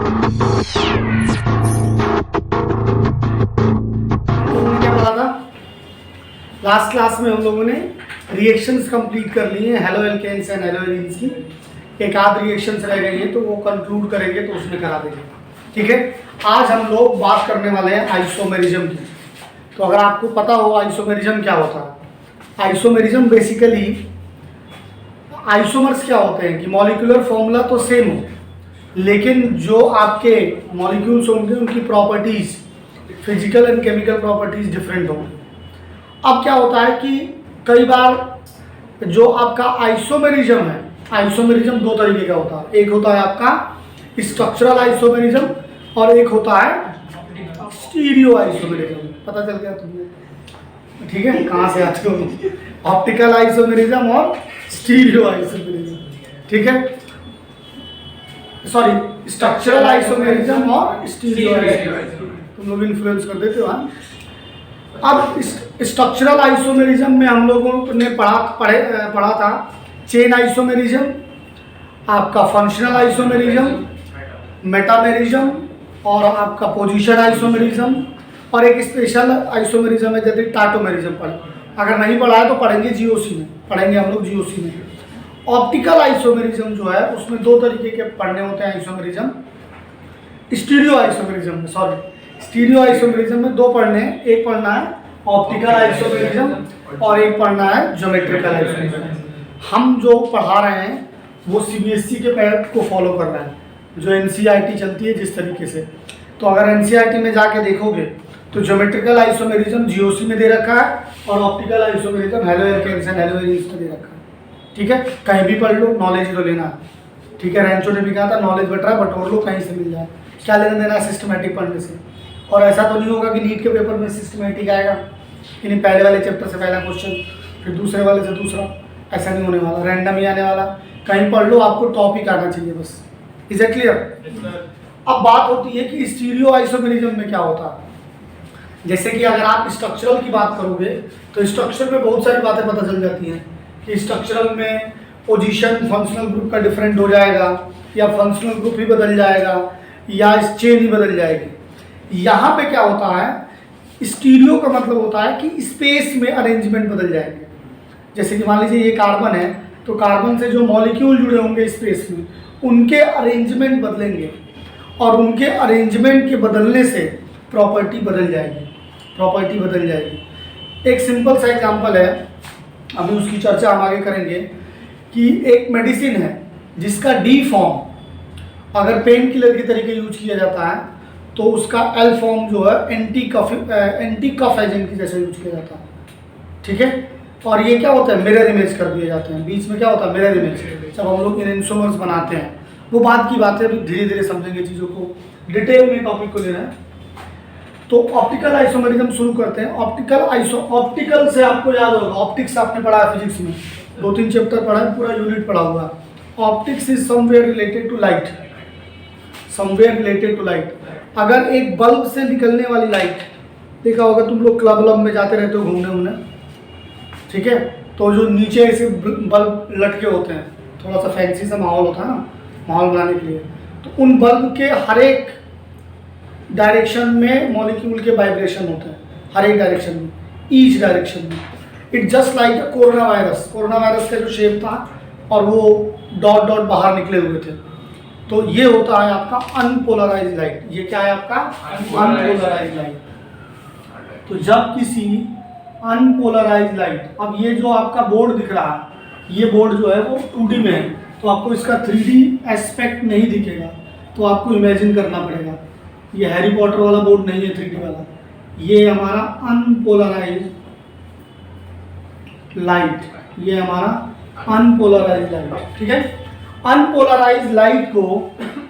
क्या पढ़ा था लास्ट क्लास में? हम लोगों ने रिएक्शंस कंप्लीट कर ली हैं, haloalkanes and haloarenes की। एक आध रिएक्शंस रह गई है तो वो कंक्लूड करेंगे तो उसमें करा देंगे, ठीक है। आज हम लोग बात करने वाले हैं आइसोमेरिज्म की। तो अगर आपको पता हो आइसोमेरिज्म क्या होता है, आइसोमेरिज्म बेसिकली आइसोमर्स क्या होते हैं कि मॉलिक्यूलर फॉर्मूला तो सेम हो, लेकिन जो आपके मॉलिक्यूल्स होंगे उनकी properties, physical and chemical properties different होंगी। अब क्या होता है कि कई बार जो आपका आइसोमेरिज्म है, आइसोमेरिज्म दो तरीके का होता है। एक होता है आपका स्ट्रक्चरल आइसोमेरिज्म और एक होता है स्टीरियो आइसोमेरिज्म। पता चल गया तुम्हें, ठीक है, कहाँ से आते हो? ऑप्टिकल आइसोमेरिज्म और स्टीरियो आइसोमेरिज्म, ठीक है। सॉरी, स्ट्रक्चरल आइसोमेरिज्म और स्टीरियो आइसोमेरिज्म, तुम लोग इन्फ्लुएंस कर देते हो। हाँ, अब स्ट्रक्चरल आइसोमेरिज्म में हम लोगों ने पढ़ा था चेन आइसोमेरिज्म, आपका फंक्शनल आइसोमेरिज्म, मेटामेरिज्म और आपका पोजीशन आइसोमेरिज्म, और एक स्पेशल आइसोमेरिज्म है जैसे टाटोमेरिज्म। अगर नहीं पढ़ा है तो पढ़ेंगे जीओसी में, पढ़ेंगे हम लोग जीओसी में। ऑप्टिकल आइसोमेरिज्म जो है उसमें दो तरीके के पढ़ने होते हैं आइसोमेरिज्म। स्टीरियो आइसोमेरिज्म में, सॉरी, स्टीरियो आइसोमेरिज्म में दो पढ़ने हैं, एक पढ़ना है ऑप्टिकल आइसोमेरिज्म और एक पढ़ना है ज्योमेट्रिकल आइसोमेरिज्म। हम जो पढ़ा रहे हैं वो सीबीएसई के पैटर्न को फॉलो कर रहे हैं, जो एनसीईआरटी चलती है जिस तरीके से। तो अगर एनसीईआरटी में जाके देखोगे तो ज्योमेट्रिकल आइसोमेरिज्म जीओसी में दे रखा है और optical isomerism haloalkanes and haloarenes में दे रखा है, ठीक है। कहीं भी पढ़ लो, नॉलेज तो लेना, ठीक है। रेंचो ने भी कहा था नॉलेज बट रहा है, बटोर लो, कहीं से मिल जाए, क्या लेना देना सिस्टमेटिक पढ़ने से। और ऐसा तो नहीं होगा कि नीट के पेपर में सिस्टमेटिक आएगा कि नहीं, पहले वाले चैप्टर से पहला क्वेश्चन फिर दूसरे वाले से दूसरा, ऐसा नहीं होने वाला, रैंडम ही आने वाला। कहीं पढ़ लो, आपको टॉपिक आना चाहिए बस। Is it clear? अब बात होती है कि स्टीरियो आइसोमेरिज्म में क्या होता है। जैसे कि अगर आप स्ट्रक्चरल की बात करोगे तो स्ट्रक्चर में बहुत सारी बातें पता चल जाती हैं कि स्ट्रक्चरल में पोजीशन फंक्शनल ग्रुप का डिफरेंट हो जाएगा, या फंक्शनल ग्रुप ही बदल जाएगा, या चेन ही बदल जाएगी। यहाँ पे क्या होता है, स्टीरियो का मतलब होता है कि स्पेस में अरेंजमेंट बदल जाएंगे। जैसे कि मान लीजिए ये कार्बन है, तो कार्बन से जो मॉलिक्यूल जुड़े होंगे स्पेस में, उनके अरेंजमेंट बदलेंगे और उनके अरेंजमेंट के बदलने से प्रॉपर्टी बदल जाएगी, प्रॉपर्टी बदल जाएगी। एक सिंपल सा एग्जांपल है, अभी उसकी चर्चा हम आगे करेंगे, कि एक मेडिसिन है जिसका डी फॉर्म अगर पेन किलर के तरीके यूज किया जाता है तो उसका एल फॉर्म जो है एंटी कफ एजेंट की जैसे यूज किया जाता है, ठीक है। और ये क्या होता है, मिरर इमेज कर दिए जाते हैं, बीच में क्या होता है, मिरर इमेज। जब हम लोग इन्सोमर्स बनाते हैं, वो बात की बात है, अभी धीरे धीरे समझेंगे चीज़ों को, डिटेल में टॉपिक को लेना है। तो ऑप्टिकल आइसोमेरिज्म शुरू करते हैं। ऑप्टिकल से आपको याद होगा, ऑप्टिक्स आपने पढ़ा है फिजिक्स में, 2-3 चैप्टर पढ़ा है, पूरा यूनिट पढ़ा हुआ है। Optics is somewhere related to light, somewhere related to light. अगर एक बल्ब से निकलने वाली लाइट, देखा होगा तुम लोग क्लब में जाते रहते हो घूमने उमने, ठीक है, तो जो नीचे ऐसे बल्ब लटके होते हैं, थोड़ा सा फैंसी सा माहौल होता है ना माहौल बनाने के लिए, तो उन बल्ब के हर एक डायरेक्शन में मॉलिक्यूल के वाइब्रेशन होते हैं, हर एक डायरेक्शन में, ईच डायरेक्शन में। It just like a corona virus. Corona virus का जो शेप था और वो डॉट डॉट बाहर निकले हुए थे, तो ये होता है आपका अनपोलराइज लाइट। ये क्या है आपका अनपोलराइज लाइट। तो जब किसी अनपोलराइज लाइट, अब ये जो आपका बोर्ड दिख रहा है, ये बोर्ड जो है वो 2D में है, तो आपको इसका 3D एस्पेक्ट नहीं दिखेगा, तो आपको इमेजिन करना पड़ेगा। ये हैरी पॉटर वाला बोर्ड नहीं है 3D वाला, ये हमारा अनपोलराइज लाइट, ये हमारा अनपोलराइज लाइट, ठीक है। अनपोलराइज लाइट को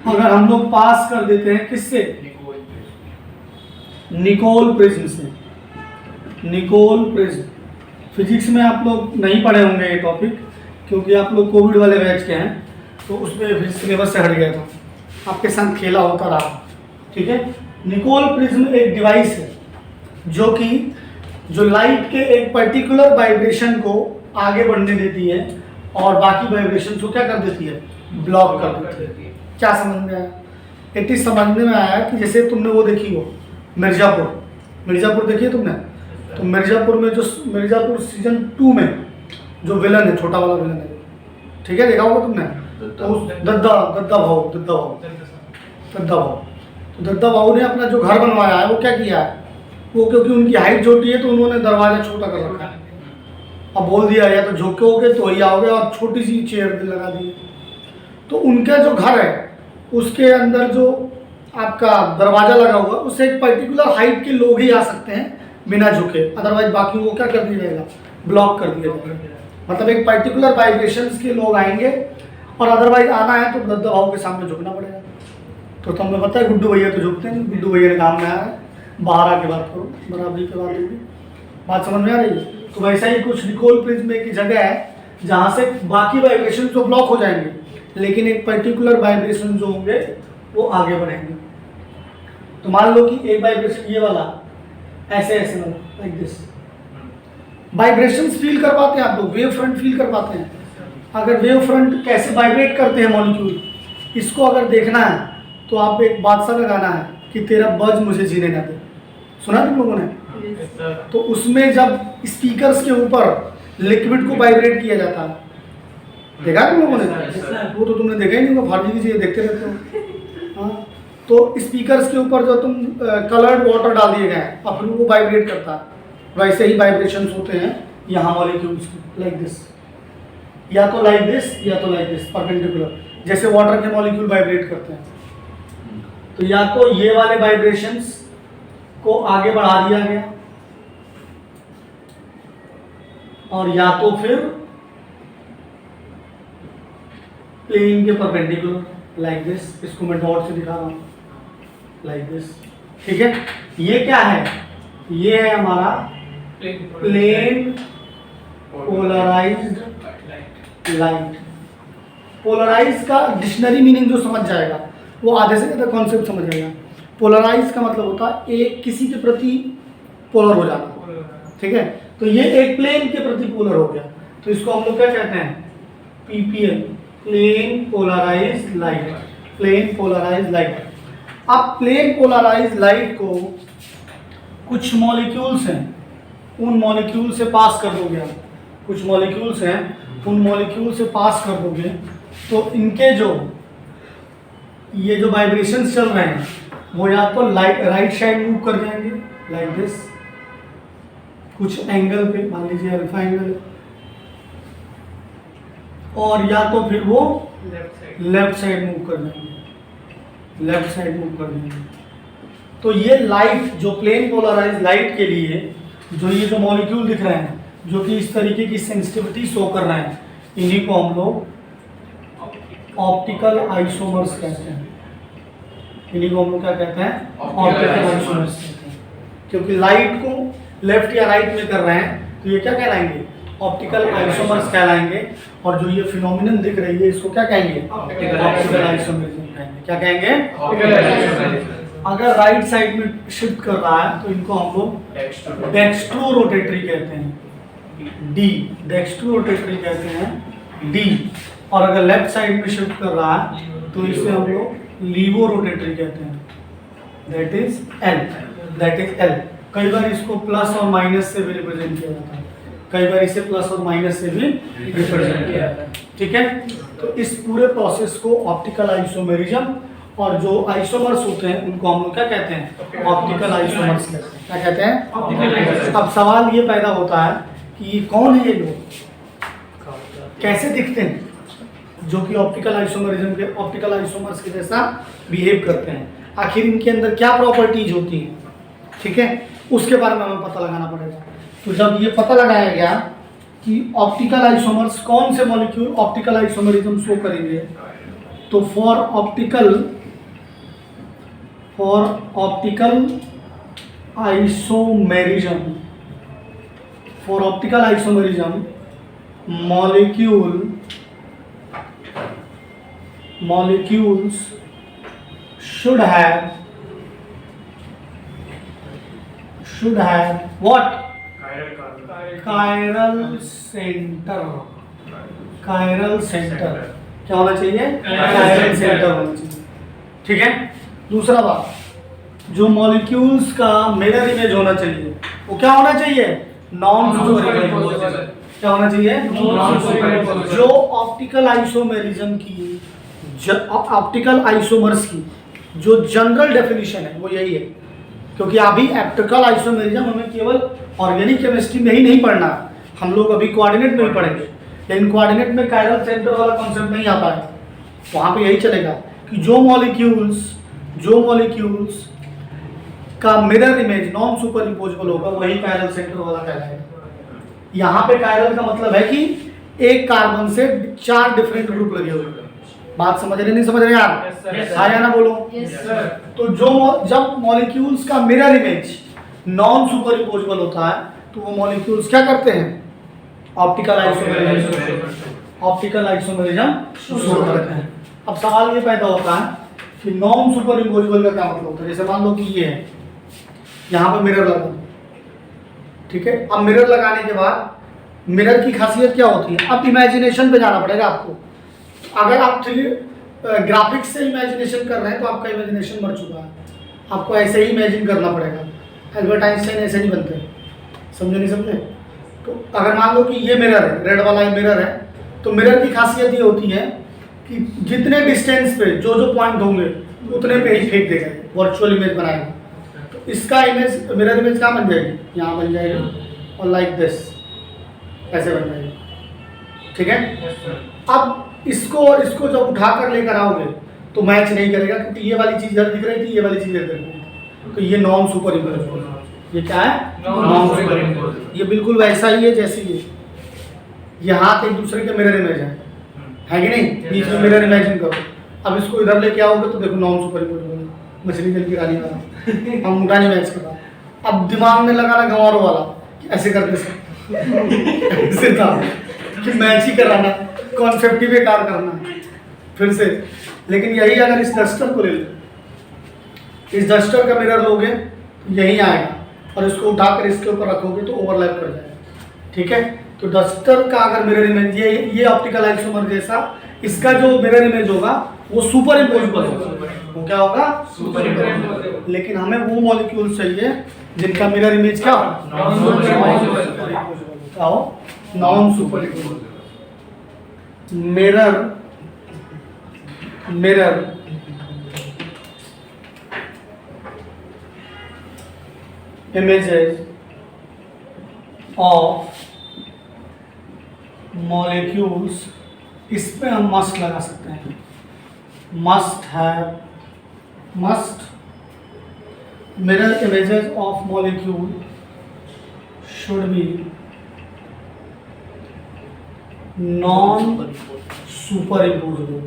अगर हम लोग पास कर देते हैं किससे, निकोल प्रिज्म से। निकोल प्रिज्म फिजिक्स में आप लोग नहीं पढ़े होंगे ये टॉपिक, क्योंकि आप लोग कोविड वाले बैच के हैं, तो उसमें सिलेबस से हट गया था, आपके साथ खेला होता रहा, ठीक है। निकोल प्रिज्म एक डिवाइस है जो लाइट के एक पर्टिकुलर वाइब्रेशन को आगे बढ़ने देती है और बाकी वाइब्रेशन को क्या कर देती है, ब्लॉक कर देती है। क्या समझ में आया? इतनी समझने में आया कि जैसे तुमने वो देखी हो मिर्ज़ापुर देखी है तुमने? तो मिर्ज़ापुर में जो मिर्ज़ापुर सीजन 2 में जो विलन है, छोटा वाला विलन है, ठीक है, देखा होगा तुमने? तो उस दद्दा भाऊ तो दद्दा भाऊ ने अपना जो घर बनवाया है वो क्या किया है, वो क्योंकि उनकी हाइट छोटी है तो उन्होंने दरवाज़ा छोटा कर रखा है। अब बोल दिया या तो झोंकोगे तो ही आओगे, और छोटी सी चेयर लगा दी। तो उनका जो घर है उसके अंदर जो आपका दरवाज़ा लगा हुआ, उससे एक पर्टिकुलर हाइट के लोग ही आ सकते हैं बिना झुके, अदरवाइज बाकी वो क्या कर दिया जाएगा, ब्लॉक कर दिया जाएगा। मतलब एक पर्टिकुलर वाइब्रेशंस के लोग आएंगे, और अदरवाइज आना है तो दद्दा भाव के सामने झुकना पड़ेगा। तो तुम्हें पता है गुड्डू भैया तो झुकते हैं, गुड्डू भैया ने काम में आया है, बाहर आके बात करो, बराबरी की बात होगी। बात समझ में आ रही है? तो वैसा ही कुछ निकोल प्रिज्म की जगह है जहाँ से बाकी वाइब्रेशन तो ब्लॉक हो जाएंगे, लेकिन एक पर्टिकुलर वाइब्रेशन जो होंगे वो आगे बढ़ेंगे। तो मान लो कि एक वाइब्रेशन ये वाला ऐसे लाइक दिस, वाइब्रेशंस फील कर पाते हैं आप लोग, वेव फ्रंट फील कर पाते हैं? अगर वेव फ्रंट कैसे वाइब्रेट करते हैं मॉलिक्यूल, इसको अगर देखना है तो आप एक बात सा लगाना है कि तेरा बज मुझे जीने ना दे, सुना तुम लोगों ने? तो उसमें जब स्पीकर्स के ऊपर लिक्विड को वाइब्रेट किया जाता है, देखा तुम लोगों ने? वो तो तुमने देखा ही नहीं, वो फार्जी की चीज़ें देखते रहते हो। हाँ, तो स्पीकर्स के ऊपर जो तुम कलर्ड वाटर डाल दिए गए हैं और फिर वो वाइब्रेट करता है, वैसे ही वाइब्रेशंस होते हैं यहाँ मॉलिक्यूल्स की, लाइक दिस, या तो लाइक दिस या तो लाइक दिस परपेंडिकुलर, जैसे वाटर के मॉलिक्यूल वाइब्रेट करते हैं। तो या तो ये वाले वाइब्रेशंस को आगे बढ़ा दिया गया, और या तो फिर प्लेन के परपेंडिकुलर लाइक दिस, इसको मैं डॉट से दिखा रहा हूँ, लाइक दिस, ठीक है। ये क्या है? ये है हमारा प्लेन पोलराइज्ड लाइट। पोलराइज का डिक्शनरी मीनिंग जो समझ जाएगा वो आधे से ज़्यादा कॉन्सेप्ट समझ जाएगा। पोलराइज का मतलब होता है एक किसी के प्रति पोलर हो जाना, ठीक है। तो ये एक प्लेन के प्रति पोलर हो गया, तो इसको हम लोग क्या कहते हैं? PPL, plane polarised light, plane polarised light. अब प्लेन पोलराइज्ड लाइट को कुछ मॉलिक्यूल्स हैं, उन मॉलिक्यूल से पास कर दोगे आप, कुछ मॉलिक्यूल्स हैं उन मॉलिक्यूल से पास कर दोगे, तो इनके जो ये जो वाइब्रेशंस चल रहे हैं वो या तो राइट साइड मूव कर जाएंगे लाइक दिस, कुछ एंगल पे, मान लीजिए अल्फा एंगल, और या तो फिर वो लेफ्ट साइड मूव कर जाएंगे, लेफ्ट साइड मूव कर जाएंगे। तो ये लाइट जो प्लेन पोलराइज लाइट के लिए जो ये जो मॉलिक्यूल दिख रहे हैं जो कि इस तरीके की सेंसिटिविटी शो कर रहे हैं, इन्हीं को हम लोग ऑप्टिकल आइसोमर्स कहते हैं। इन्हीं को हम लोग क्या कहते हैं? ऑप्टिकल आइसोमर्स कहते हैं। क्योंकि लाइट को लेफ्ट या राइट में कर रहे हैं तो ये क्या कहलाएंगे? ऑप्टिकल आइसोमर्स कहलाएंगे। और जो ये फिनोमिनन दिख रही है इसको क्या कहेंगे? ऑप्टिकल आइसोमर्स कहेंगे। क्या कहेंगे? अगर राइट साइड में शिफ्ट कर रहा है तो इनको हम लोग डेक्स्ट्रो रोटेटरी कहते हैं, डी, डेक्स्ट्रो रोटेटरी कहते हैं डी। और अगर लेफ्ट साइड में शिफ्ट कर रहा है तो इसे हम लोग लीवो रोटेटरी कहते हैं, that is L, that is L. कई बार इसको प्लस और माइनस से भी रिप्रेजेंट किया जाता है, कई बार इसे प्लस और माइनस से भी रिप्रेजेंट किया जाता है, ठीक है। तो इस पूरे प्रोसेस को ऑप्टिकल आइसोमेरिज्म, और जो आइसोमर्स होते हैं उनको हम लोग क्या कहते हैं? ऑप्टिकल आइसोमर्स कहते हैं। क्या कहते हैं? Optical isomers. अब सवाल ये पैदा होता है कि ये कौन है, ये लोग कैसे दिखते हैं जो कि ऑप्टिकल आइसोमरिज्म के, ऑप्टिकल आइसोमर्स के जैसा बिहेव करते हैं? आखिर इनके अंदर क्या प्रॉपर्टीज होती हैं, ठीक है, उसके बारे में हमें पता लगाना पड़ेगा। तो जब ये पता लगाया गया कि ऑप्टिकल आइसोमर्स कौन से मॉलिक्यूल ऑप्टिकल आइसोमरिज्म शो करेंगे, तो for optical isomerism, for optical isomerism molecules should have what? Chiral center, chiral center क्या होना चाहिए? chiral center होना चाहिए, ठीक है। दूसरा बात, जो मॉलिक्यूल्स का मिरर इमेज होना चाहिए वो क्या होना चाहिए? Non superimposable. क्या होना चाहिए? Non superimposable. जो ऑप्टिकल आइसोमेरिज्म की, ऑप्टिकल आइसोमर्स की जो जनरल डेफिनेशन है वो यही है, क्योंकि अभी ऑप्टिकल आइसोमेरिज्म हमें केवल ऑर्गेनिक केमिस्ट्री में ही नहीं पढ़ना, हम लोग अभी कोऑर्डिनेट में ही पढ़ेंगे, लेकिन कोऑर्डिनेट में कायरल सेंटर वाला कॉन्सेप्ट नहीं आता है। वहाँ पे यही चलेगा कि जो मॉलिक्यूल्स का mirror image non super imposable होगा वही कायरल सेंटर वाला कहलाएगा। यहाँ पे कायरल का मतलब है कि एक कार्बन से 4 डिफरेंट ग्रुप लगे हुए। बात समझ रहे नहीं समझ रहे आप? हाँ या ना बोलो? तो जब मॉलिक्यूल्स का mirror image non super imposable होता है तो वो मॉलिक्यूल्स क्या करते हैं? ऑप्टिकल आइसोमेरिज्म शो करते हैं। अब सवाल ये पैदा होता है कि नॉन सुपर इम्पोजेबल का क्या मतलब होता है? जैसे मान लो कि ये है, यहाँ पे मिरर लगा, ठीक है। अब मिरर लगाने के बाद मिरर की खासियत क्या होती है? अब इमेजिनेशन पे जाना पड़ेगा आपको। अगर आप ग्राफिक्स से इमेजिनेशन कर रहे हैं तो आपका इमेजिनेशन मर चुका है, आपको ऐसे ही इमेजिन करना पड़ेगा। एल्बर्ट आइंस्टाइन ऐसे नहीं बनते, समझे नहीं समझे? तो अगर मान लो कि ये मिरर है, रेड वाला मिरर है, तो मिरर की खासियत ये होती है कि जितने डिस्टेंस पे जो जो पॉइंट होंगे उतने पे ही फेंक देगा, वर्चुअल इमेज बनाएगा। तो इसका इमेज, मिरर इमेज कहाँ बन जाएगी? यहाँ बन जाएगी और लाइक दिस, ऐसे बन जाएगी, ठीक है। अब इसको जब उठा कर लेकर आओगे तो मैच नहीं करेगा, क्योंकि ये वाली चीज़ इधर दिख रही थी, ये वाली चीज़ इधर दिख रही थी, तो ये नॉन सुपर इम्पोजेबल। ये क्या है? Non super imposable. ये बिल्कुल वैसा ही है जैसे ये हाथ एक दूसरे के मिरर इमेज है कि नहीं? बीच में मिरर इमेजिन करो। अब इसको इधर लेके आओगे तो देखो नॉन सुपर इम्पोजेबल, मछली जल की रानी वाला, हम उठा नहीं मैच कर रहा। अब दिमाग में लगाना गंवारों वाला, ऐसे करते ऐसे था कि मैच ही कराना, कॉन्सेप्ट ही बेकार करना फिर से। लेकिन यही अगर इस डस्टर को ले लो, इस डस्टर का मिरर लोगे यही आएगा, और इसको उठाकर इसके ऊपर रखोगे तो ओवरलैप कर जाएगा, ठीक है। तो डस्टर का अगर मिरर इमेज ये ऑप्टिकल आइसोमर जैसा, इसका जो मिरर इमेज होगा वो सुपर इम्पोजेबल होगा। वो क्या होगा? Super imposable. लेकिन हमें वो मॉलिक्यूल चाहिए जिनका मिरर इमेज क्या हो? Non super imposable. Mirror images of molecules, इस पे हम मस्ट लगा सकते हैं, must mirror images of molecule should be non super imposable.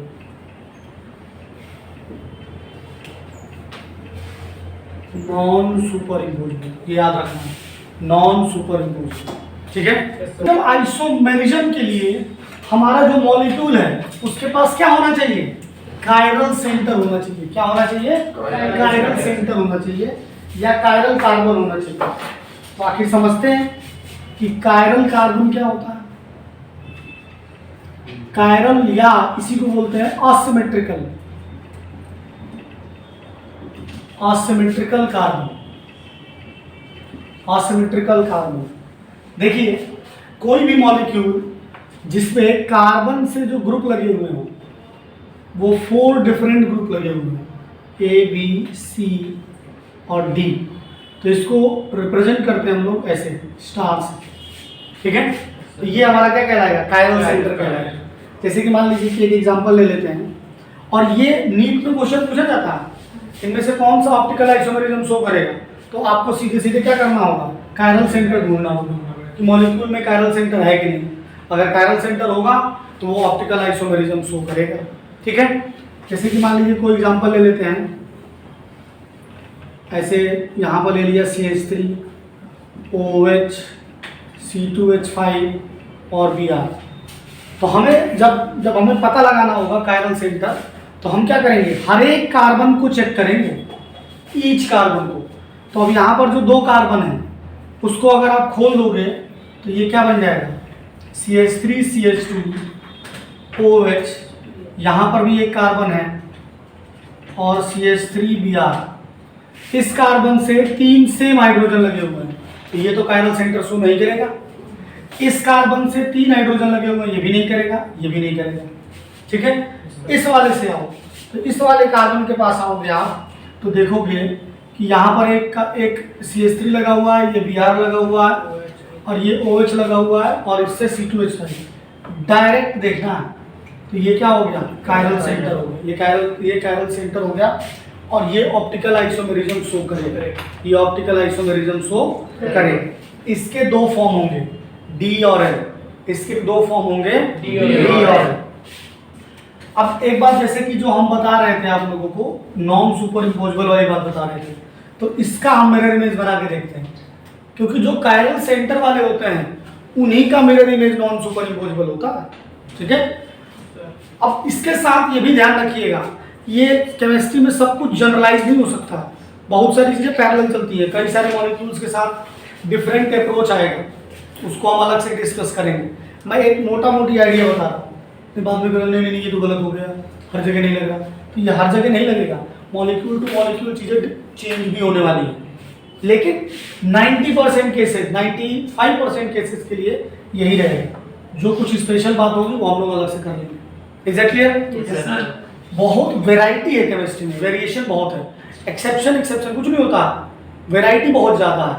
Non super imposable, याद रखना है, नॉन सुपर इम्पोजेबल, ठीक है। तो आइसोमेरिज्म के लिए हमारा जो मॉलिक्यूल है उसके पास क्या होना चाहिए? कायरल सेंटर होना चाहिए। क्या होना चाहिए? कायरल सेंटर होना चाहिए, या कायरल कार्बन होना चाहिए। तो आखिर समझते हैं कि कायरल कार्बन क्या होता है। कायरल, या इसी को बोलते हैं असिमेट्रिकल कार्बन। असिमेट्रिकल कार्बन, देखिए कोई भी मॉलिक्यूल जिसमें कार्बन से जो ग्रुप लगे हुए हों वो 4 डिफरेंट ग्रुप लगे हुए हैं, A, B, C और D। तो इसको रिप्रेजेंट करते हैं हम लोग ऐसे स्टार से, ठीक है। तो ये हमारा क्या कहलाएगा? कायरल सेंटर कहलाएगा। जैसे कि मान लीजिए कि एक एग्जांपल ले लेते हैं, और ये नीट में क्वेश्चन पूछा जाता है इनमें से कौन सा ऑप्टिकल आइसोमेरिज्म शो करेगा, तो आपको सीधे सीधे क्या करना होगा? कायरल सेंटर ढूंढना होगा कि मॉलिक्यूल में कायरल सेंटर है कि नहीं। अगर कायरल सेंटर होगा तो वो ऑप्टिकल आइसोमेरिज्म शो करेगा, ठीक है। जैसे कि मान लीजिए कोई एग्जांपल ले लेते हैं, ऐसे यहाँ पर ले लिया CH3, OH, C2H5 और Br। तो हमें जब हमें पता लगाना होगा कायरल सेंटर, तो हम क्या करेंगे? हर एक कार्बन को चेक करेंगे, ईच कार्बन को। तो अब यहाँ पर जो 2 कार्बन है उसको अगर आप खोल दोगे तो ये क्या बन जाएगा? CH3, CH2, OH, यहाँ पर भी एक कार्बन है और CH3Br। इस कार्बन से 3 सेम हाइड्रोजन लगे हुए हैं, तो ये तो कायरल सेंटर शो नहीं करेगा। इस कार्बन से 3 हाइड्रोजन लगे हुए हैं, ये भी नहीं करेगा, ये भी नहीं करेगा। ठीक है, इस वाले से आओ, तो इस वाले कार्बन के पास आओगे आप तो देखोगे कि यहाँ पर एक CH3 लगा हुआ है, ये Br लगा हुआ है और ये OH लगा हुआ है और इससे C2H5 डायरेक्ट देखना है। तो ये क्या हो गया, कायरल सेंटर हो गया। ये कायरल सेंटर हो गया और ये ऑप्टिकल आइसोमेरिज्म शो करेगा, ये ऑप्टिकल आइसोमेरिज्म शो करेगा। इसके 2 फॉर्म होंगे, D और L। इसके 2 फॉर्म होंगे, D और L। अब एक बात, जैसे कि जो हम बता रहे थे आप लोगों को, नॉन सुपर इम्पोजेबल वाली बात बता रहे थे, तो इसका हम मिरर इमेज बना के देखते हैं, क्योंकि जो कायरल सेंटर वाले होते हैं उन्हीं का mirror image non super imposable होता है। ठीक है, अब इसके साथ ये भी ध्यान रखिएगा, ये केमिस्ट्री में सब कुछ जनरलाइज नहीं हो सकता, बहुत सारी चीज़ें पैरेलल चलती है, कई सारे मॉलिक्यूल्स के साथ डिफरेंट अप्रोच आएगा, उसको हम अलग से डिस्कस करेंगे। मैं एक मोटा मोटी आइडिया बता रहा हूँ, बाद में नहीं ये तो गलत हो गया, हर जगह नहीं लगा, तो ये हर जगह नहीं लगेगा, मॉलिक्यूल टू मॉलिक्यूल चीज़ें चेंज भी होने वाली है, लेकिन 90% केसेस, 95% केसेस के लिए यही रहेगा। जो कुछ स्पेशल बात होगी वो हम लोग अलग से कर लेंगे। Is that clear? बहुत वेराइटी है केमिस्ट्री में, वेरिएशन बहुत है, एक्सेप्शन कुछ नहीं होता, वेराइटी बहुत ज़्यादा है।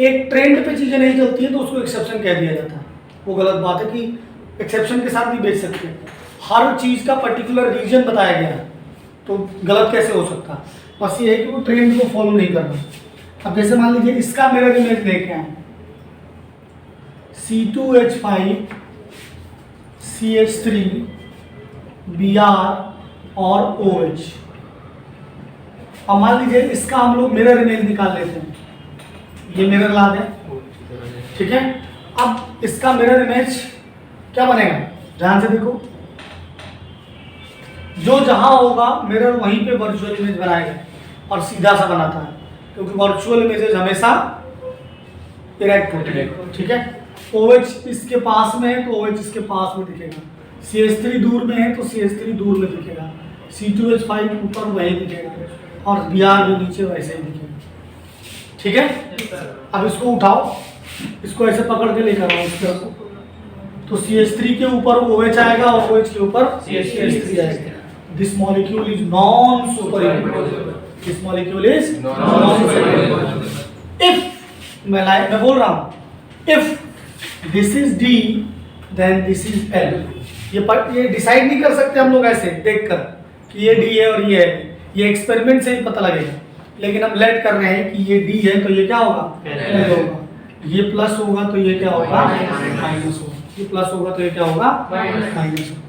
एक ट्रेंड पे चीज़ें नहीं चलती है तो उसको एक्सेप्शन कह दिया जाता है, वो गलत बात है कि एक्सेप्शन के साथ नहीं बेच सकते। हर चीज़ का पर्टिकुलर रीजन बताया गया है, तो गलत कैसे हो सकता? बस ये है कि वो ट्रेंड को फॉलो नहीं करना। अब जैसे मान लीजिए इसका मिरर इमेज लेके आए, C2H5 CH3 Br और OH। अब मान लीजिए इसका हम लोग मिरर इमेज निकाल लेते हैं, ये मिरर ला दें। ठीक है, अब इसका मिरर इमेज क्या बनेगा, ध्यान से देखो, जो जहां होगा मिरर वहीं पे वर्चुअल इमेज बनाएगा और सीधा सा बनाता है, क्योंकि वर्चुअल इमेजेस हमेशा इरेक्ट होती है। ठीक है, OH इसके पास में है तो OH इसके पास में दिखेगा, CH3 दूर में है तो CH3 दूर में दिखेगा, C2H5 ऊपर वहीं दिखेगा और Br जो नीचे वैसे ही दिखेगा। ठीक है, अब इसको उठाओ, इसको ऐसे पकड़ के लेकर आओ इस तरफ, तो CH3 के ऊपर OH आएगा और OH के ऊपर CH3 आएगा। This molecule is non superimposable, this molecule is non superimposable. If मैं बोल रहा हूं, if this is D then this is L। ये डिसाइड नहीं कर सकते हम लोग ऐसे देखकर कि ये D है और ये है, ये एक्सपेरिमेंट से ही पता लगेगा, लेकिन हम लेट कर रहे हैं कि ये D है तो ये क्या होगा, L होगा, ये प्लस होगा तो ये क्या होगा, माइनस होगा, ये प्लस होगा तो ये क्या होगा, माइनस होगा।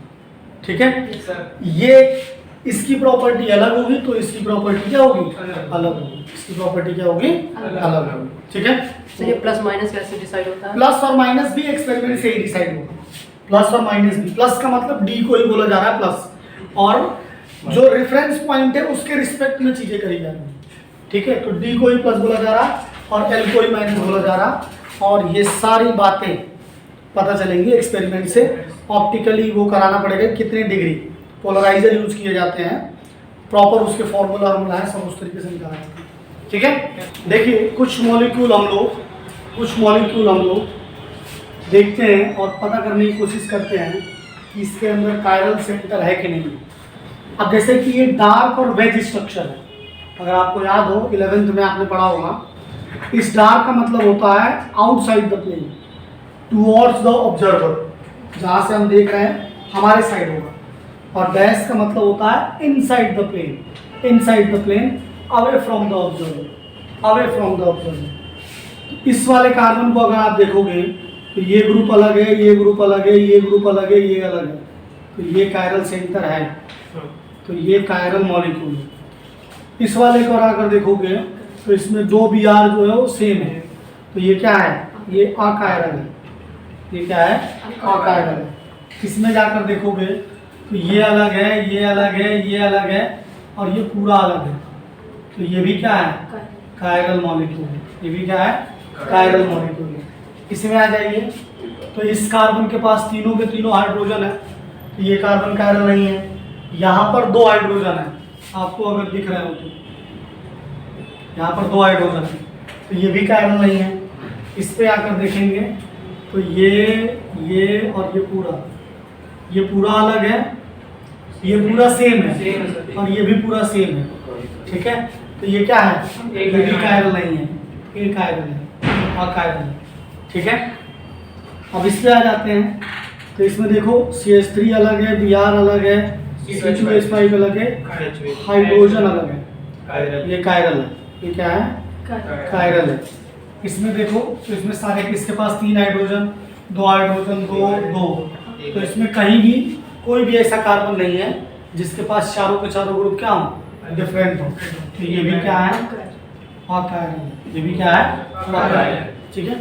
ठीक है, ये इसकी प्रॉपर्टी अलग होगी तो इसकी प्रॉपर्टी क्या होगी, अलग होगी, इसकी प्रॉपर्टी क्या होगी, अलग होगी। ठीक है, तो ये प्लस माइनस कैसे डिसाइड होता है? प्लस और माइनस भी एक्सपेरिमेंट से ही डिसाइड होगा, प्लस और माइनस भी। प्लस का मतलब D को ही बोला जा रहा है प्लस, और जो रेफरेंस पॉइंट है उसके रिस्पेक्ट में चीजें करी जा रही है। ठीक है, तो D को ही प्लस बोला जा रहा और L को ही माइनस बोला जा रहा, और ये सारी बातें पता चलेंगी एक्सपेरिमेंट से। ऑप्टिकली वो कराना पड़ेगा कितने डिग्री, पोलराइजर यूज किए जाते हैं, प्रॉपर उसके फॉर्मूला है, सब उस तरीके से निकाला जाता है। ठीक है, देखिए कुछ मॉलिक्यूल हम लोग देखते हैं और पता करने की कोशिश करते हैं कि इसके अंदर कायरल सेंटर है कि नहीं। अब जैसे कि ये डार्क और वेज स्ट्रक्चर है, अगर आपको याद हो 11th में आपने पढ़ा होगा, इस डार्क का मतलब होता है outside the plane towards the observer, जहाँ से हम देख रहे हैं हमारे साइड होगा, और डैश का मतलब होता है inside the plane away from the observer. इस वाले कार्बन को अगर आप देखोगे तो ये ग्रुप अलग है, ये ग्रुप अलग है, ये ग्रुप अलग है, ये अलग है, तो ये कायरल सेंटर है, तो ये कायरल मॉलिक्यूल है। इस वाले को अगर देखोगे तो इसमें 2 Br जो है वो सेम है, तो ये क्या है, ये अकायरल है, ये क्या है, अकायरल है। इसमें जाकर देखोगे तो ये अलग है, ये अलग है, ये अलग है, और ये पूरा अलग है, तो ये भी क्या है, कायरल मॉलिक्यूल है, ये भी क्या है, कायरल मॉलिक्यूल है। इसमें आ जाइए तो इस कार्बन के पास तीनों के तीनों हाइड्रोजन है, तो ये कार्बन कायरल नहीं है। यहाँ पर 2 हाइड्रोजन है, आपको अगर दिख रहे हो तो यहाँ पर 2 हाइड्रोजन है, तो ये भी कायरल नहीं है। इस पे आकर देखेंगे तो ये और ये पूरा अलग है, ये पूरा सेम है और ये भी पूरा सेम है, ठीक है। तो ये क्या है, ये भी कायरल नहीं है, ये कायरल है और कायरल है, ठीक है। अब इस पे आ जाते हैं, तो इसमें देखो CH3 अलग है, Br अलग है, C2H5 अलग है, हाइड्रोजन अलग है, ये कायरल है। ये क्या है, कायरल है। इसमें देखो तो इसमें सारे किसके पास 3 हाइड्रोजन, 2 हाइड्रोजन, 2 तो इसमें कहीं भी कोई भी ऐसा कार्बन नहीं है जिसके पास चारों के चारों ग्रुप क्या हो, डिफरेंट हो। तो ये भी क्या है, अकायरल है। ये भी क्या है, अकायरल है, ठीक है।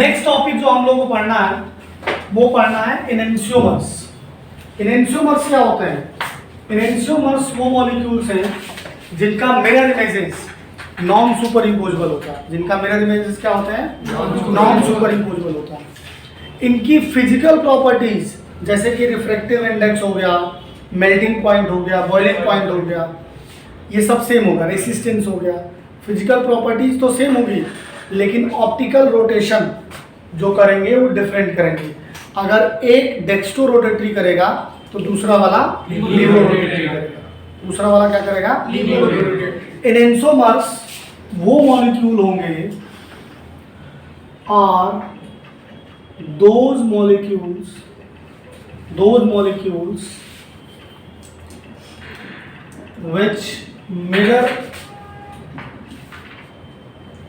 नेक्स्ट टॉपिक जो हम लोग को पढ़ना है वो पढ़ना है एनेंशियोमर्स। एनेंशियोमर्स क्या होते हैं? एनेंशियोमर्स वो मॉलिक्यूल्स हैं जिनका mirror images non super imposable होता है। जिनका मिरर इमेजेस क्या होते हैं, नॉन सुपर इम्पोजेबल होता है। इनकी फिजिकल प्रॉपर्टीज जैसे कि रिफ्रैक्टिव इंडेक्स हो गया, मेल्टिंग पॉइंट हो गया, बॉइलिंग पॉइंट हो गया, ये सब सेम होगा। रेसिस्टेंस हो गया, फिजिकल प्रॉपर्टीज तो सेम होगी, लेकिन ऑप्टिकल रोटेशन जो करेंगे वो डिफरेंट करेंगे। अगर एक डेक्स्ट्रो रोटेटरी करेगा तो दूसरा वाला लीवो रोटेटरी करेगा। दूसरा वाला क्या करेगा, लीवो रोटेटरी। एनेंशियोमर्स वो मॉलिक्यूल होंगे और those molecules which mirror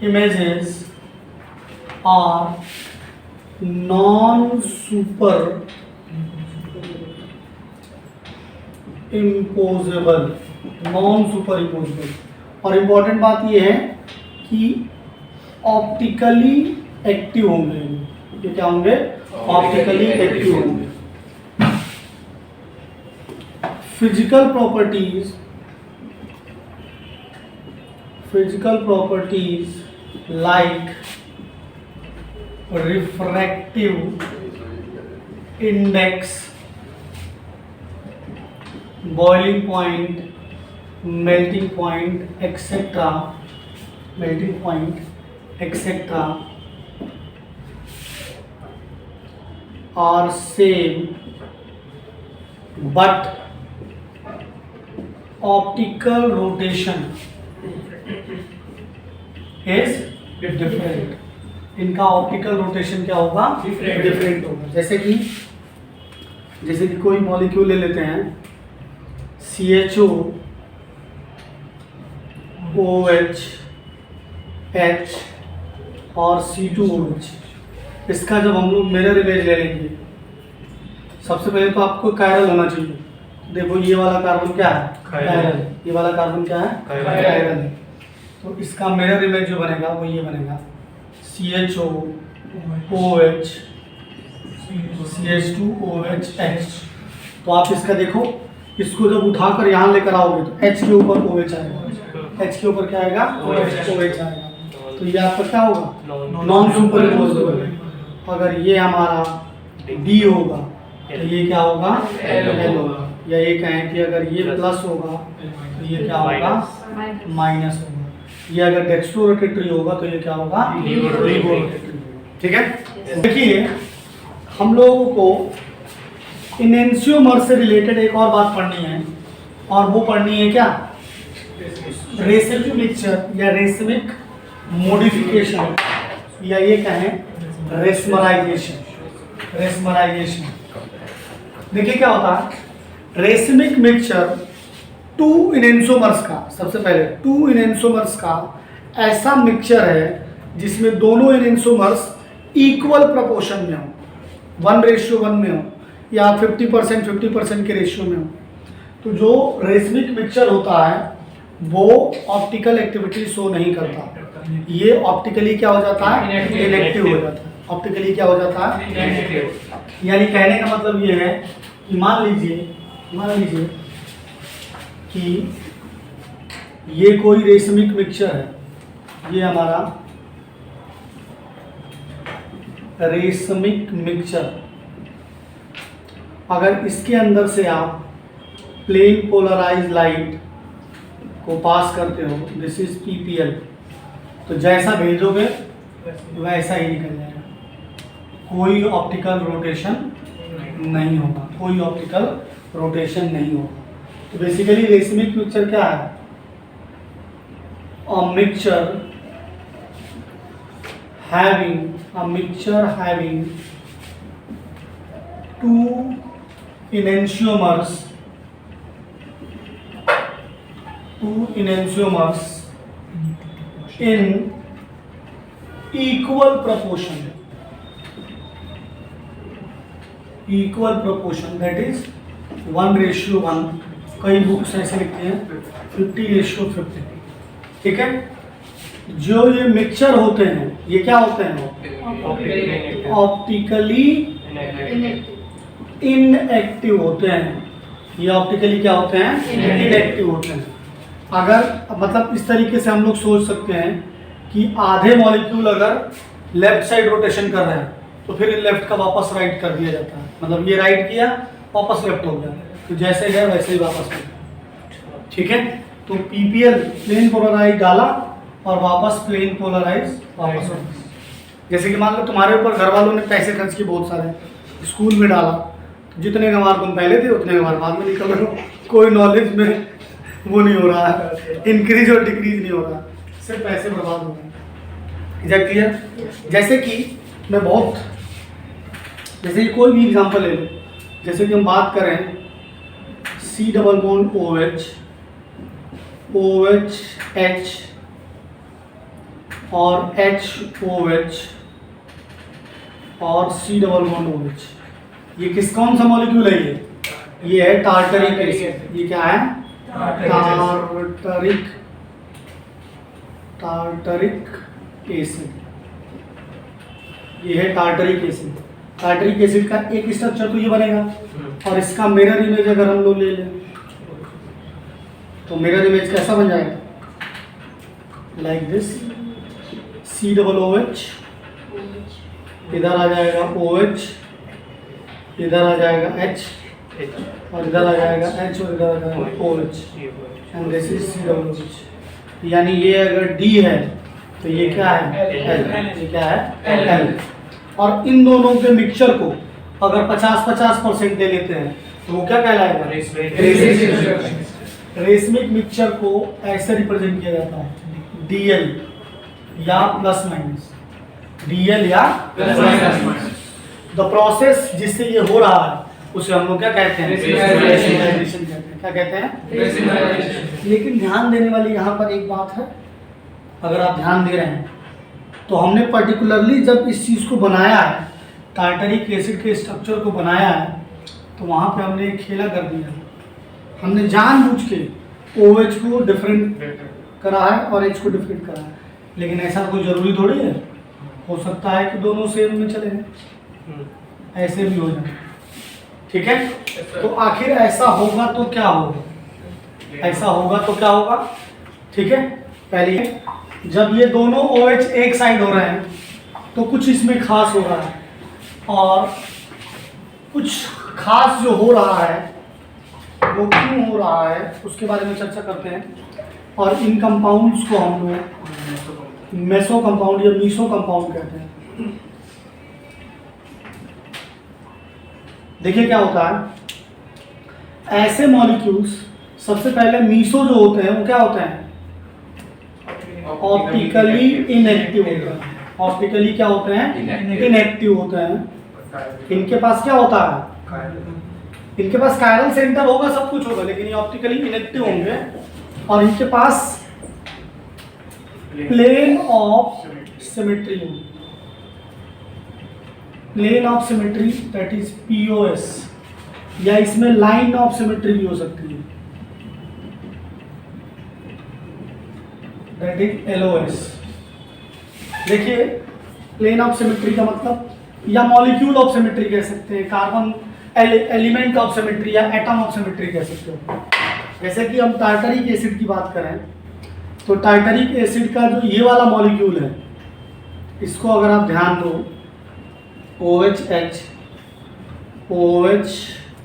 images are non-super imposable। और इम्पोर्टेंट बात ये है कि ऑप्टिकली एक्टिव होंगे। ये क्या होंगे, ऑप्टिकली एक्टिव होंगे। Physical properties like refractive index, boiling point, melting point etcetera are same but optical rotation is different। इनका ऑप्टिकल रोटेशन क्या होगा, डिफरेंट होगा। जैसे कि कोई मॉलिक्यूल ले लेते हैं CHO OH H और C2OH। इसका जब हम लोग मिरर इमेज ले लेंगे, सबसे पहले तो आपको कायरल होना चाहिए। देखो ये वाला कार्बन क्या है, कायरल। ये वाला कार्बन क्या है, कायरल है। तो इसका मिरर इमेज जो बनेगा वो ये बनेगा CHO OH CH2OH H। तो आप इसका देखो, इसको जब उठाकर यहाँ लेकर आओगे तो H के ऊपर OH आएगा, H के ऊपर क्या आएगा, OH आएगा। तो ये आपका क्या होगा, नॉन सुपर इम्पोजेबल। अगर ये हमारा D होगा तो ये क्या होगा, L होगा। या ये कहें कि अगर ये प्लस होगा तो ये क्या होगा, माइनस होगा। ये अगर डेक्स्ट्रो रोटेटरी होगा तो ये क्या होगा, लीवो रोटेटरी। ठीक है। देखिए हम लोगों को एनेंशियोमर्स से रिलेटेड एक और बात पढ़नी है, और वो पढ़नी है क्या, रेसिमिक मिक्सचर या रेसिमिक मॉडिफिकेशन, या ये कहें रेसमराइजेशन। देखिए क्या होता है, रेसिमिक मिक्सचर 2 एनेंशियोमर्स का, सबसे पहले 2 एनेंशियोमर्स का ऐसा मिक्सचर है जिसमें दोनों एनेंशियोमर्स इक्वल प्रोपोर्शन में हो, 1:1 में हो, या 50% के रेशियो में हो। तो जो रेसिमिक मिक्सचर होता है वो ऑप्टिकल एक्टिविटी शो नहीं करता, ये ऑप्टिकली क्या हो जाता है, इनएक्टिव हो जाता है। ऑप्टिकली क्या हो जाता है, इनएक्टिव। यानी कहने का मतलब ये है कि मान लीजिए कि ये कोई रेसिमिक मिक्सचर है, ये हमारा रेसिमिक मिक्सचर, अगर इसके अंदर से आप प्लेन पोलराइज लाइट को पास करते हो, दिस इज PPL, तो जैसा भेजोगे वैसा ही निकल जाएगा, कोई ऑप्टिकल रोटेशन नहीं होगा, कोई ऑप्टिकल रोटेशन नहीं होगा। तो बेसिकली रेसमिक मिक्सचर क्या है? a mixture having two enantiomers in equal proportion, that is 1:1। कई बुक्स ऐसे लिखते हैं 50:50। ठीक है, जो ये मिक्सचर होते हैं ये क्या होते हैं? ऑप्टिकली इनएक्टिव होते हैं। ये ऑप्टिकली क्या होते हैं? इनएक्टिव होते हैं। अगर मतलब इस तरीके से हम लोग सोच सकते हैं कि आधे मॉलिक्यूल अगर लेफ्ट साइड रोटेशन कर रहे हैं तो फिर लेफ्ट का वापस राइट कर दिया जाता है, मतलब ये राइट किया वापस लेफ्ट हो गया, तो जैसे है वैसे ही वापस हो गया। ठीक है, तो PPL प्लेन पोलराइज डाला और वापस प्लेन पोलराइज वापस हो गया। जैसे कि मान लो तुम्हारे ऊपर घर वालों ने पैसे खर्च किए बहुत सारे, स्कूल में डाला, तो जितने का मार्क तुम पहले थे उतने का मार्क बाद में निकल रहे हो, कोई नॉलेज में वो नहीं हो रहा है, इंक्रीज और डिक्रीज नहीं हो रहा, सिर्फ पैसे बर्बाद हो रहे हैं। एग्जैक्टली है। जैसे कि मैं बहुत, जैसे कि कोई भी एग्जांपल ले लो, जैसे कि हम बात करें C double bond OH H और HOH और C डबल बॉन्ड OH, ये कौन सा मॉलिक्यूल है? ये है टार्टरिक एसिड। ये क्या है? Tartaric acid. ये है टार्टरिक एसिड। टार्टरिक एसिड का एक स्ट्रक्चर तो ये बनेगा, और इसका मिरर इमेज अगर हम लोग ले लें तो मिरर इमेज कैसा बन जाएगा? Like this, C double OH, इधर आ जाएगा OH, इधर आ जाएगा H, और इधर आ जाएगा H, और इधर आ जाएगा OH, and this is C double OH। यानी ये अगर D है तो ये क्या है? L। ये क्या है? L। और इन दोनों के मिक्सचर को अगर 50-50% ले लेते हैं तो वो क्या कहलाएगा? रेसमिक मिक्सचर को ऐसे रिप्रेजेंट किया जाता है, DL या प्लस माइनस, DL या प्लस माइनस। द प्रोसेस जिससे ये हो रहा है उसे हम लोग क्या कहते हैं? रेसिमाइजेशन कहते हैं। क्या कहते हैं? रेसिमाइजेशन। लेकिन ध्यान देने वाली यहाँ पर एक बात है, अगर आप ध्यान दे रहे हैं तो हमने पर्टिकुलरली जब इस चीज़ को बनाया है, टार्टरिक एसिड के स्ट्रक्चर को बनाया है, तो वहाँ पे हमने एक खेला कर दिया, हमने जानबूझ के OH को डिफरेंट करा है और H को डिफरेंट करा है। लेकिन ऐसा कोई ज़रूरी थोड़ी है, हो सकता है कि दोनों सेम में चले जाएं, ऐसे भी हो जाए। ठीक है, तो आखिर ऐसा होगा तो क्या होगा? ऐसा होगा तो क्या होगा? ठीक है, पहले जब ये दोनों OH एक साइड हो रहे हैं तो कुछ इसमें खास हो रहा है, और कुछ खास जो हो रहा है वो क्यों हो रहा है उसके बारे में चर्चा करते हैं। और इन कंपाउंड्स को हम लोग मेसो कंपाउंड या मीसो कंपाउंड कहते हैं। देखिए क्या होता है, ऐसे मॉलिक्यूल्स सबसे पहले मीसो जो होते हैं वो क्या होते हैं? ऑप्टिकली इनएक्टिव होते हैं। ऑप्टिकली क्या होते हैं? इनएक्टिव होते हैं। इनके पास क्या होता है? इनके पास कायरल सेंटर होगा, सब कुछ होगा, लेकिन ये ऑप्टिकली इनएक्टिव होंगे, और इनके पास प्लेन ऑफ सिमेट्री होगी। Plane of symmetry that is POS, या इसमें लाइन ऑफ सिमेट्री भी हो सकती है, दैट इज LOS। देखिए प्लेन ऑफ सिमेट्री का मतलब, या मॉलिक्यूल ऑफ सिमेट्री कह सकते हैं, कार्बन एलिमेंट ऑफ सिमेट्री या एटम ऑफ सिमेट्री कह सकते हो। जैसे कि हम टार्टरिक एसिड की बात करें तो टार्टरिक एसिड का जो ये वाला मॉलिक्यूल है, इसको अगर आप ध्यान दो, OH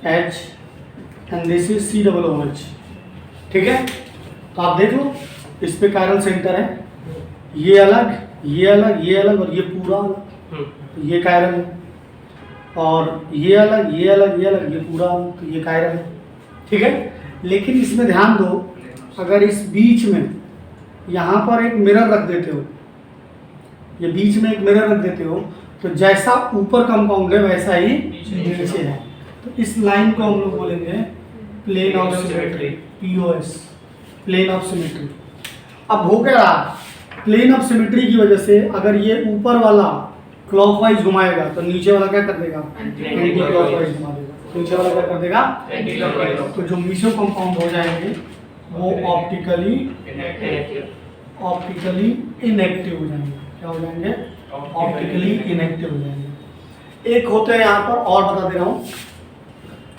and this is C double OH। ठीक है, तो आप देख लो, इस पे कायरल सेंटर है, ये अलग, ये अलग, ये अलग और ये पूरा अलग, तो ये कायरल है। और ये अलग, ये अलग, ये अलग, ये पूरा अलग, तो ये कायरल है। ठीक है, लेकिन इसमें ध्यान दो, अगर इस बीच में यहाँ पर एक मिरर रख देते हो, ये बीच में एक मिरर रख देते हो, तो जैसा ऊपर कंपाउंड है वैसा ही नीचे है। तो इस लाइन को हम लोग बोलेंगे plane of symmetry, POS, plane of symmetry. अब हो क्या रहा, प्लेन ऑफ सिमेट्री की वजह से अगर ये ऊपर वाला क्लॉकवाइज घुमाएगा तो नीचे वाला क्या कर देगा, एंटी क्लॉकवाइज घुमा देगा। नीचे वाला क्या कर देगा, एंटी क्लॉकवाइज। तो जो मिसो कंपाउंड हो जाएंगे वो ऑप्टिकली इनएक्टिव हो जाएंगे। क्या हो जाएंगे, ऑप्टिकली इनएक्टिव हो जाएंगे। एक होते हैं यहाँ पर, और बता दे रहा हूँ,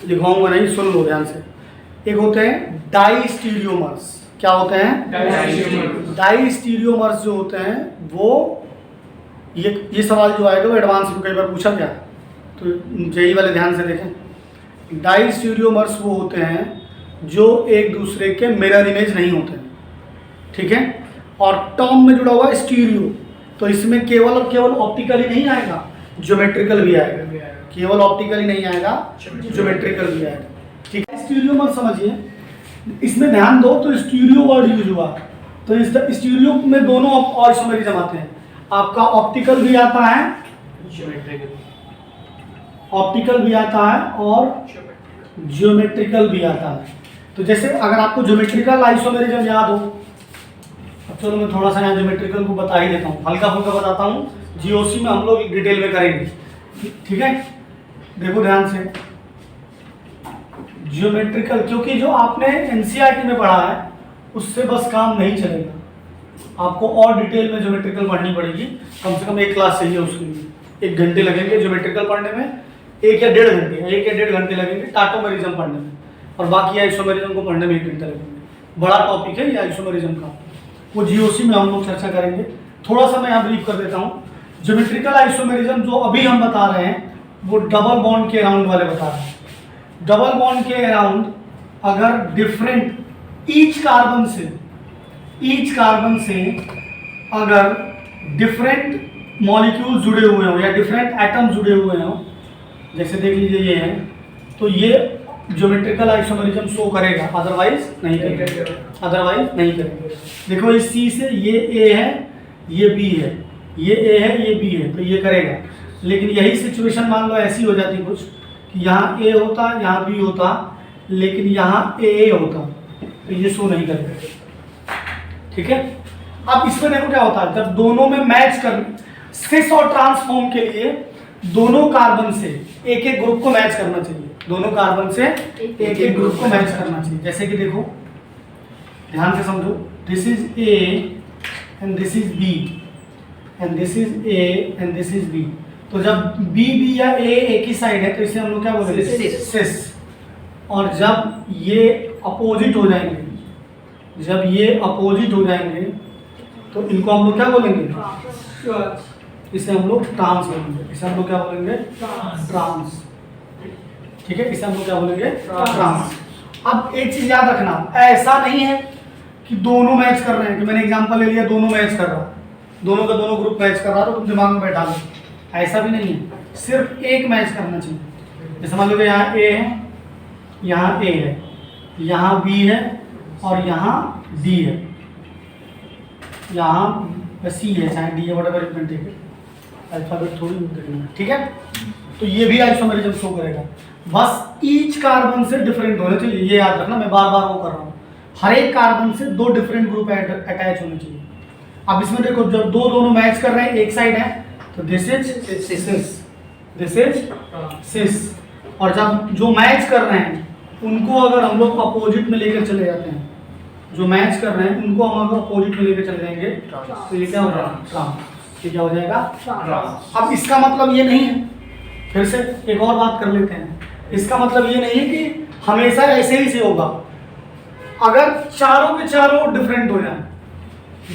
लिखवाऊंगा नहीं, सुन लो ध्यान से। एक होते हैं डाइस्टीरियोमर्स। क्या होते हैं, डाइस्टीरियोमर्स जो होते हैं वो, ये सवाल जो आएगा वो एडवांस में कई बार पूछा गया, तो जेई वाले ध्यान से देखें। डाइस्टीरियोमर्स वो होते हैं जो एक दूसरे के मिरर इमेज नहीं होते हैं। ठीक है, और टर्म में जुड़ा हुआ स्टीरियो, तो इसमें केवल और केवल ऑप्टिकली नहीं आएगा, ज्योमेट्रिकल भी आएगा। केवल ऑप्टिकली नहीं आएगा, ज्योमेट्रिकल भी आएगा। ठीक है, स्टीरियोमर्स समझिए, इसमें ध्यान दो, तो स्टीरियो वर्ड यूज हुआ, तो इस स्टीरियो में दोनों आइसोमेरिज्म आते हैं। आपका ऑप्टिकल भी आता है, ऑप्टिकल भी आता है और ज्योमेट्रिकल भी आता है। तो जैसे अगर आपको ज्योमेट्रिकल आइसोमेरिज्म याद हो, अब चलो मैं थोड़ा सा यहाँ ज्योमेट्रिकल को बता ही देता हूँ, हल्का फुल्का बताता हूँ, जीओसी में हम लोग डिटेल में करेंगे। ठीक है, देखो ध्यान से, ज्योमेट्रिकल, क्योंकि जो आपने एनसीईआरटी में पढ़ा है उससे बस काम नहीं चलेगा, आपको और डिटेल में ज्योमेट्रिकल पढ़नी पड़ेगी। कम से कम एक क्लास चाहिए उसके लिए, 1 घंटे लगेंगे ज्योमेट्रिकल पढ़ने में, 1 या 1.5 घंटे लगेंगे टाटोमेरिज्म पढ़ने में, और बाकी आइसोमेरिज्म को पढ़ने में 1 घंटा लगेंगे। बड़ा टॉपिक है ये आइसोमेरिज्म का, वो जीओसी में हम लोग चर्चा करेंगे। थोड़ा सा मैं यहाँ ब्रीफ कर देता हूँ। ज्योमेट्रिकल आइसोमेरिज्म जो अभी हम बता रहे हैं वो डबल बॉन्ड के अराउंड वाले बता रहे हैं। डबल बॉन्ड के अराउंड अगर डिफरेंट ईच कार्बन से अगर डिफरेंट मॉलिक्यूल जुड़े हुए हो या डिफरेंट एटम जुड़े हुए हो, जैसे देख लीजिए ये है, तो ये ज्योमेट्रिकल आइसोमेरिज्म शो करेगा, अदरवाइज नहीं करेगा। देखो इस C से ये A है, ये B है, ये A है, ये B है, तो ये करेगा। लेकिन यही सिचुएशन मान लो ऐसी हो जाती कुछ कि यहाँ A होता, यहाँ B होता, लेकिन यहाँ AA होता, तो ये शो नहीं करेगा। ठीक है, अब इसमें देखो क्या होता है, जब दोनों में मैच कर, सिस और ट्रांसफॉर्म के लिए दोनों कार्बन से एक एक ग्रुप को मैच करना चाहिए, दोनों कार्बन से एक एक ग्रुप को मैच करना चाहिए। जैसे कि देखो ध्यान से समझो, this is A and this is B and this is A and this is B। तो जब B या A एक ही साइड है तो इसे हम लोग क्या बोलेंगे, सिस। और जब ये अपोजिट हो जाएंगे, तो इनको हम लोग क्या बोलेंगे, इसे हम लोग ट्रांस बोलेंगे। इसे हम लोग क्या बोलेंगे, ट्रांस। ठीक है, इसे हम लोग क्या बोलेंगे, ट्रांस। अब एक चीज याद रखना, ऐसा नहीं है कि दोनों मैच कर रहे हैं, कि मैंने एग्जांपल ले लिया दोनों मैच कर रहा, दोनों का दोनों ग्रुप मैच कर रहा, तो तुम दिमाग में बैठा लो, ऐसा भी नहीं है, सिर्फ एक मैच करना चाहिए। जैसे मान लो यहाँ A है, यहाँ A है, यहाँ B है और यहाँ D है, यहाँ C है, चाहे D है, whatever it may take, alphabet थोड़ी देखना। ठीक है, तो ये भी आइसोमेरिज्म शो करेगा। बस ईच कार्बन से डिफरेंट होने चाहिए, ये याद रखना, मैं बार बार वो कर रहा हूँ। हर एक कार्बन से 2 डिफरेंट ग्रुप अटैच होने चाहिए। अब इसमें देखो, जब दोनों मैच कर रहे हैं, एक साइड है तो दिस इज सिस, और जब जो मैच कर रहे हैं उनको अगर हम लोग अपोजिट में लेकर चले जाते हैं, जो मैच कर रहे हैं उनको हम अगर अपोजिट में लेकर चले जाएंगे तो ये क्या हो जाएगा, ट्रांस। ये क्या हो जाएगा, ट्रांस। अब इसका मतलब ये नहीं है, फिर से एक और बात कर लेते हैं, इसका मतलब ये नहीं है कि हमेशा ऐसे ही से होगा। अगर चारों के चारों डिफरेंट हो जाए,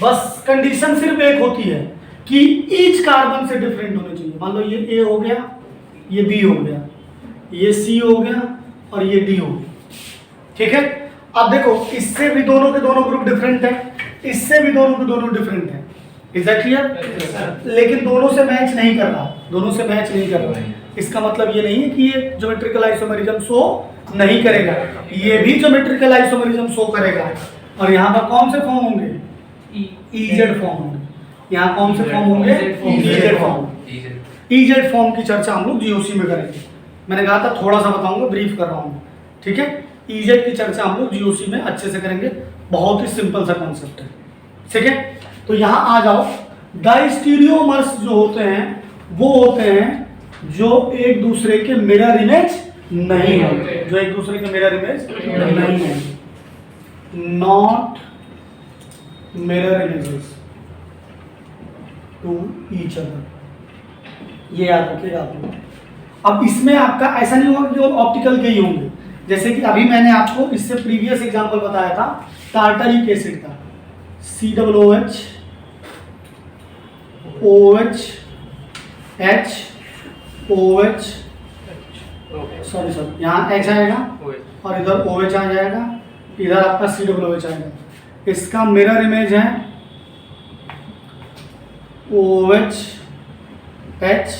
बस कंडीशन सिर्फ एक होती है कि ईच कार्बन से डिफरेंट होने चाहिए। मान लो ये A हो गया, ये B हो गया, ये C हो गया और ये D हो गया। ठीक है, अब देखो इससे भी दोनों के दोनों ग्रुप डिफरेंट है, इससे भी दोनों के दोनों डिफरेंट है। Is that clear? लेकिन दोनों से मैच नहीं कर रहा, दोनों से मैच नहीं कर रहा। इसका मतलब ये नहीं है कि ये ज्योमेट्रिकल आइसोमेरिज्म शो नहीं करेगा, ये भी ज्योमेट्रिकल आइसोमेरिज्म शो करेगा। और यहाँ पर कौन से फॉर्म होंगे? ईजेड फॉर्म होंगे। यहाँ कौन से फॉर्म होंगे? EEZ form. ईजेड फॉर्म की चर्चा हम लोग जीओसी में करेंगे। मैंने कहा था थोड़ा सा बताऊंगा, ब्रीफ कर रहा हूँ, ठीक है। ईजेड की चर्चा हम लोग जीओसी में अच्छे से करेंगे, बहुत ही सिंपल सा कॉन्सेप्ट है, ठीक है। तो यहाँ आ जाओ, डायस्टीरियोमर्स जो होते हैं वो होते हैं जो एक दूसरे के मिरर इमेज नहीं होते, जो एक दूसरे के मिरर इमेज नहीं है, not mirror images to each other, ये याद रखिएगा आप लोग। अब इसमें आपका ऐसा नहीं होगा कि केवल ऑप्टिकल के ही होंगे, जैसे कि अभी मैंने आपको इससे प्रीवियस एग्जांपल बताया था टार्टरिक एसिड का, COOH OH H OH, sorry यहाँ H आएगा और इधर OH आ जाएगा, इधर आपका COOH आएगा। इसका मिरर इमेज है OH H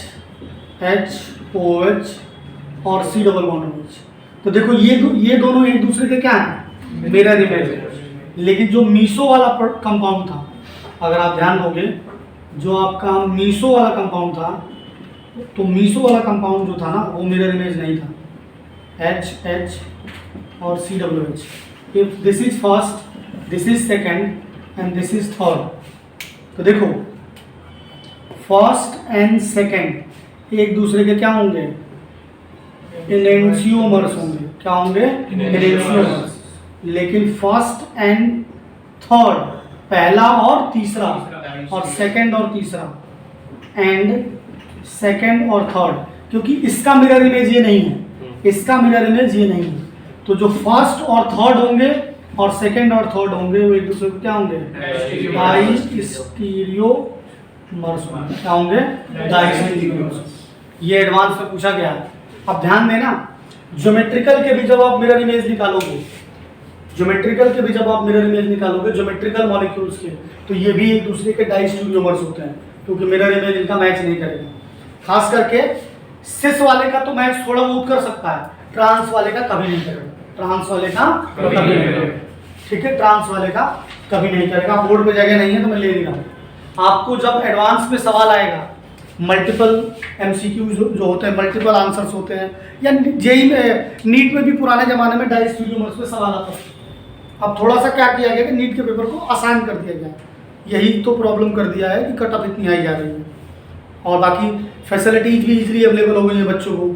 H OH और C डबल बॉन्ड OH। तो देखो ये दोनों एक दूसरे के क्या है? मिरर इमेज है। लेकिन जो मीसो वाला कंपाउंड था, अगर आप ध्यान दोगे, जो आपका मीसो वाला कंपाउंड था, तो मीसो वाला कंपाउंड जो था ना वो मिरर इमेज नहीं था, H H और COOH। If this is first, this is second and this is third, तो देखो फर्स्ट एंड सेकेंड एक दूसरे के क्या होंगे? एनेंशियोमर्स होंगे। क्या होंगे? एनेंशियोमर्स। लेकिन फर्स्ट एंड थर्ड, पहला और तीसरा, और सेकंड और तीसरा, एंड सेकंड और थर्ड, क्योंकि इसका मिरर इमेज ये नहीं है, इसका मिरर इमेज ये नहीं है, तो जो फर्स्ट और थर्ड होंगे और सेकंड और थर्ड होंगे वो एक दूसरे को क्या होंगे? डायस्टीरियोमर्स होंगे। क्या होंगे? डायस्टीरियोमर्स। ये एडवांस में पूछा गया है। अब ध्यान देना, ज्योमेट्रिकल के भी जब आप मिरर इमेज निकालोगे, ज्योमेट्रिकल के भी जब आप मिरर इमेज निकालोगे ज्योमेट्रिकल मॉलिक्यूल्स के, तो ये भी एक दूसरे के डायस्टीरियोमर्स होते हैं, क्योंकि मिरर इमेज इनका मैच नहीं करेगा। खास करके सिस वाले का तो मैच थोड़ा बहुत कर सकता है, ट्रांस वाले का कभी नहीं करेगा, ट्रांस वाले का कभी नहीं करेगा, ठीक है, ट्रांस वाले का कभी नहीं करेगा। बोर्ड पे जगह नहीं है तो मैं ले नहीं रहा हूँ। आपको जब एडवांस में सवाल आएगा, मल्टीपल MCQ जो होते हैं, मल्टीपल आंसर्स होते हैं, या जेई में, नीट में भी पुराने ज़माने में डायस्टीरियोमर्स पे सवाल आता था। अब थोड़ा सा क्या किया गया कि नीट के पेपर को आसान कर दिया गया, यही तो प्रॉब्लम कर दिया है कि कट ऑफ इतनी आई जा रही है, और बाकी फैसिलिटीज भी इजीली अवेलेबल हो गई है बच्चों को,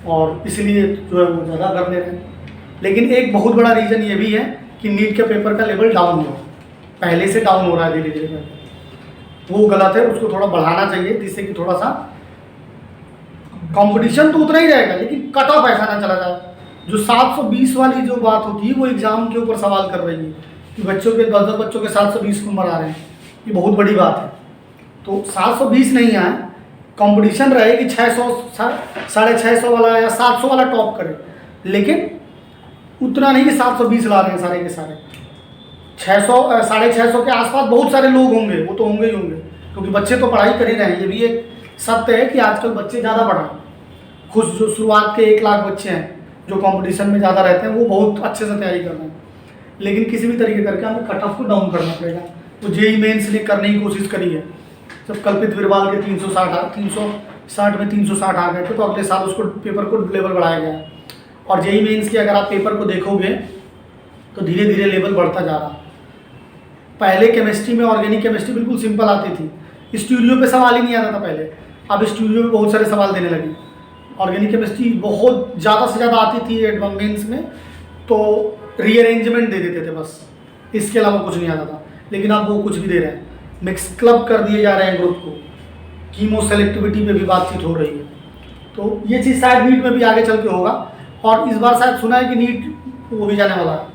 और इसलिए जो है वो ज़्यादा कर ले रहे हैं। लेकिन एक बहुत बड़ा रीज़न ये भी है कि नीट के पेपर का लेवल डाउन हो रहा है, पहले से डाउन हो रहा है धीरे धीरे, वो गलत है, उसको थोड़ा बढ़ाना चाहिए जिससे कि थोड़ा सा कंपटीशन तो उतना ही रहेगा, लेकिन कट ऑफ ऐसा ना चला जाए। जो 720 वाली जो बात होती है वो एग्ज़ाम के ऊपर सवाल कर रही है कि बच्चों के 10 बच्चों के 720 नंबर आ रहे हैं, ये बहुत बड़ी बात है। तो 720 नहीं आए, कंपटीशन रहे कि 600 650 वाला या 700 वाला टॉप करे, लेकिन उतना नहीं कि 720 ला रहे हैं सारे के सारे। 600 650 के आसपास बहुत सारे लोग होंगे, वो तो होंगे ही होंगे, क्योंकि बच्चे तो पढ़ाई कर ही रहे हैं। ये भी एक सत्य है कि आजकल बच्चे ज़्यादा पढ़ रहे हैं। खुद जो शुरुआत के 1 लाख बच्चे हैं जो कंपटीशन में ज़्यादा रहते हैं, वो बहुत अच्छे से तैयारी कर रहे हैं, लेकिन किसी भी तरीके करके हमें कट ऑफ को डाउन करना पड़ेगा। तो जेई मेंस ने करने की कोशिश करी है, जब कल्पित वीरवाल के 360 में 360 आ गए थे, तो अगले साल उसको पेपर को लेवल बढ़ाया गया। और जेई मेंस की अगर आप पेपर को देखोगे तो धीरे धीरे लेवल बढ़ता जा रहा। पहले केमिस्ट्री में ऑर्गेनिक केमिस्ट्री बिल्कुल सिंपल आती थी, स्टूडियो पे सवाल ही नहीं आता था पहले, अब स्टूडियो में बहुत सारे सवाल देने लगे। ऑर्गेनिक केमिस्ट्री बहुत ज़्यादा से ज़्यादा आती थी एडवांस मेंस में, तो रीअरेंजमेंट दे देते थे बस, इसके अलावा कुछ नहीं आता था। लेकिन अब वो कुछ भी दे रहे हैं, मिक्स क्लब कर दिए जा रहे हैं ग्रुप को, कीमो सेलेक्टिविटी पे भी बातचीत हो रही है। तो ये चीज़ शायद नीट में भी आगे चल के होगा, और इस बार शायद सुना है कि नीट वो भी जाने वाला है,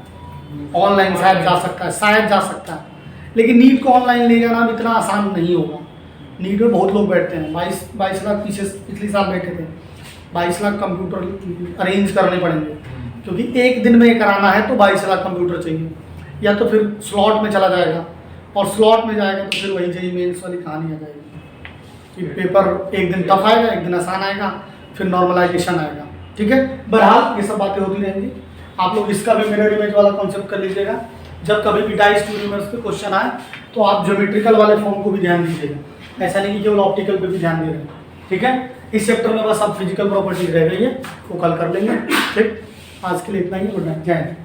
ऑनलाइन शायद जा सकता है, शायद जा सकता है। लेकिन नीट को ऑनलाइन ले जाना इतना आसान नहीं होगा। नीट में बहुत लोग बैठते हैं, 22 लाख पिछले साल बैठे थे, 22 लाख कंप्यूटर अरेंज करने पड़ेंगे, क्योंकि एक दिन में ये कराना है तो 22 लाख कंप्यूटर चाहिए, या तो फिर स्लॉट में चला जाएगा, और स्लॉट में जाएगा तो फिर वही जेईई मेंस वाली कहानी आ जाएगी कि पेपर एक दिन टफ आएगा, एक दिन आसान आएगा, फिर नॉर्मलाइजेशन आएगा। ठीक है, बहरहाल ये सब बातें होती रहेंगी। आप लोग इसका भी मिरर इमेज वाला कॉन्सेप्ट कर लीजिएगा। जब कभी भी डाइस टू यूनिवर्स पे क्वेश्चन आए तो आप ज्योमेट्रिकल वाले फॉर्म को भी ध्यान दीजिएगा, ऐसा नहीं कि केवल ऑप्टिकल पे भी ध्यान दे रहे हैं। ठीक है, इस चैप्टर में बस अब फिजिकल प्रॉपर्टीज रह गई है, वो कल कर लेंगे। ठीक, आज के लिए इतना ही, गुड नाइट, जय हिंद।